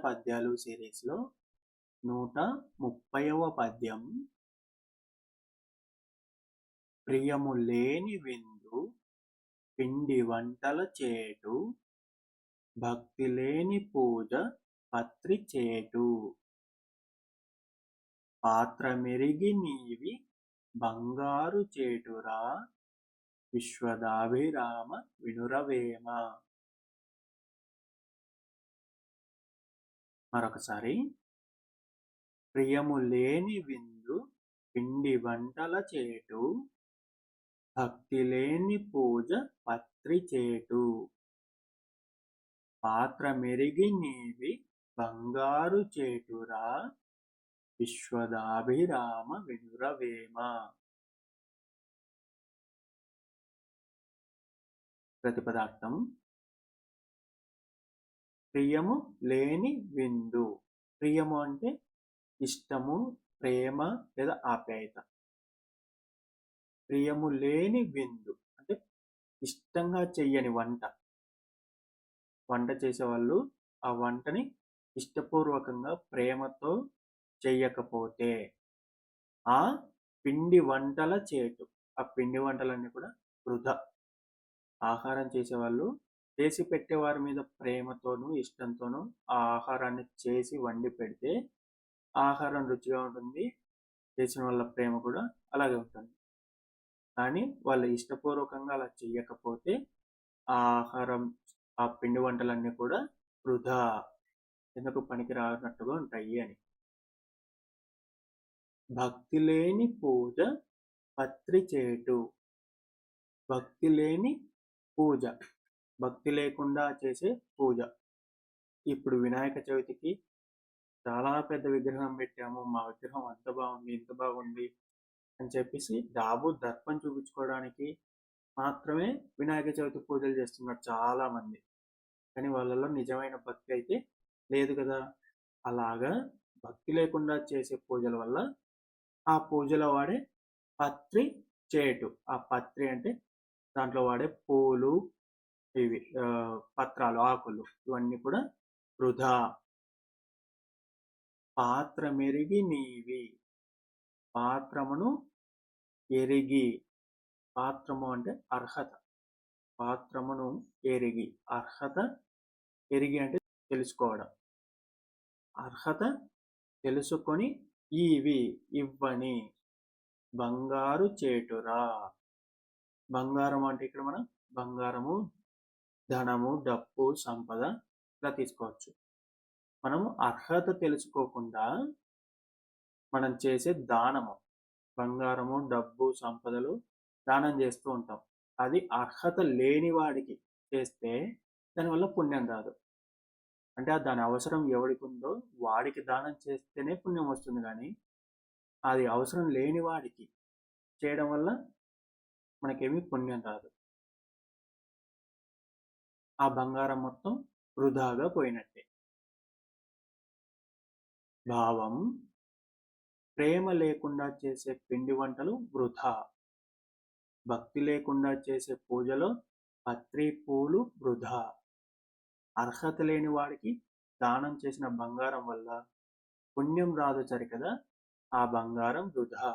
పద్యాలు సిరీస్లో 130వ పద్యం. ప్రియము లేని విందు పిండి వంటల చేటు, భక్తి లేని పూజ పత్రి చేటు. పాత్రమెరిగి నీవి బంగారు చేటురా, విశ్వదాభిరామ వినురవేమ. మరొకసారి. ప్రియము లేని విందు పిండి వంటల చేటు, భక్తి లేని పూజ పత్రి చేటు. పాత్ర మెరిగి నీవి బంగారు చేటురా, విశ్వదాభిరామ వినురవేమ. ప్రతిపదార్థం. ప్రియము లేని విందు. ప్రియము అంటే ఇష్టము, ప్రేమ లేదా ఆప్యాయత. ప్రియము లేని విందు అంటే ఇష్టంగా చెయ్యని వంట. వంట చేసేవాళ్ళు ఆ వంటని ఇష్టపూర్వకంగా ప్రేమతో చెయ్యకపోతే ఆ పిండి వంటల చేటు. ఆ పిండి వంటలన్నీ కూడా వృధా. ఆహారం చేసేవాళ్ళు చేసి పెట్టేవారి మీద ప్రేమతోనూ ఇష్టంతోనూ ఆ ఆహారాన్ని చేసి వండి పెడితే ఆహారం రుచిగా ఉంటుంది, చేసిన వాళ్ళ ప్రేమ కూడా అలాగే ఉంటుంది. కానీ వాళ్ళు ఇష్టపూర్వకంగా అలా చెయ్యకపోతే ఆ ఆహారం, ఆ పిండి వంటలన్నీ కూడా వృధా, ఎందుకు పనికి రానట్టుగా ఉంటాయి అని. భక్తి లేని పూజ పత్రి చేటు. భక్తి లేని పూజ, భక్తి లేకుండా చేసే పూజ. ఇప్పుడు వినాయక చవితికి చాలా పెద్ద విగ్రహం పెట్టాము, మా విగ్రహం అంత బాగుంది, ఇంత బాగుంది అని చెప్పేసి డాబు దర్పం చూపించుకోవడానికి మాత్రమే వినాయక చవితి పూజలు చేస్తున్నారు చాలా మంది. కానీ వాళ్ళలో నిజమైన భక్తి అయితే లేదు కదా. అలాగా భక్తి లేకుండా చేసే పూజల వల్ల ఆ పూజలో వాడే పత్రి చేటు. ఆ పత్రి అంటే దాంట్లో వాడే పూలు, ఇవి పత్రాలు, ఆకులు, ఇవన్నీ కూడా వృధా. పాత్ర మెరిగి నీవి. పాత్రమును ఎరిగి. పాత్రము అంటే అర్హత. పాత్రమును ఎరిగి. అర్హత ఎరిగి అంటే తెలుసుకోవడం. అర్హత తెలుసుకొని ఇవి ఇవ్వని బంగారు చేటురా. బంగారం అంటే ఇక్కడ మనం బంగారము, ధనము, డబ్బు, సంపద ఇలా తీసుకోవచ్చు. మనము అర్హత తెలుసుకోకుండా మనం చేసే దానము, బంగారము, డబ్బు, సంపదలు దానం చేస్తూ ఉంటాం. అది అర్హత లేని వాడికి చేస్తే దానివల్ల పుణ్యం రాదు. అంటే దాని అవసరం ఎవరికి ఉందో వాడికి దానం చేస్తేనే పుణ్యం వస్తుంది. కానీ అది అవసరం లేని వాడికి చేయడం వల్ల మనకేమీ పుణ్యం రాదు. ఆ బంగారం మొత్తం వృధాగా పోయినట్టే. భావం. ప్రేమ లేకుండా చేసే పిండి వంటలు వృధా. భక్తి లేకుండా చేసే పూజలో పత్రి, పూలు వృధా. అర్హత లేని వాడికి దానం చేసిన బంగారం వల్ల పుణ్యం రాదు సరికదా, ఆ బంగారం వృధా.